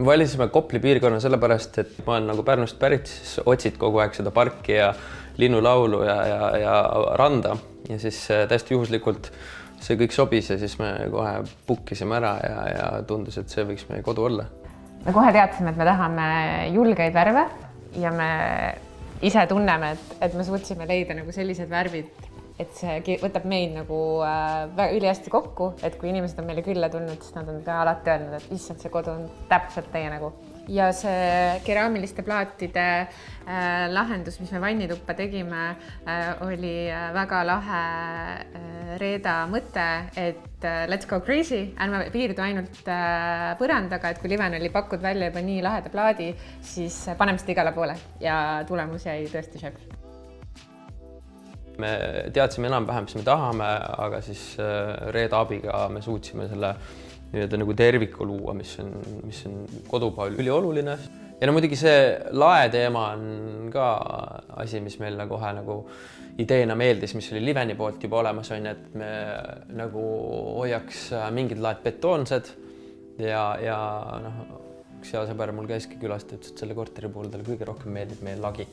Me valisime Kopli piirkonna sellepärast, et ma olen nagu Pärnust pärit, siis otsid kogu aeg seda parki ja linnulaulu ja randa. Ja siis täiesti juhuslikult see kõik sobis ja siis me kohe bookisime ära ja tundus, et see võiks meie kodu olla. Me kohe teadsime, et me tahame julgeid värve ja me ise tunneme, et me suutsime leida nagu sellised värvid, et see võtab meid nagu ülihästi kokku, et kui inimesed on meile külla tulnud, siis nad on ka alati öelnud, et issand, see kodu on täpselt teie nägu. Ja see keraamiliste plaatide lahendus, mis me vannituppa tegime, oli väga lahe Reeda mõte, et let's go crazy, ärme piirdu ainult põrandaga, et kui Liven oli pakkud välja juba nii laheda plaadi, siis paneme seda igale poole ja tulemus jäi tõesti šef. Me teadsime enam-vähem, mis me tahame, aga siis Reeda abiga me suutsime selle nagu terviku luua, mis on kodupäeval ülioluline. Ja no muidugi see lae teema on ka asi, mis meile kohe nagu ideena meeldis, mis oli Liveni poolt juba olemas on, et me nagu hoiaks mingid laed betoonsed ja üks hea sõber mul käiski külast, ütles, et selle korteri puhul talle kõige rohkem meeldib meie lagi.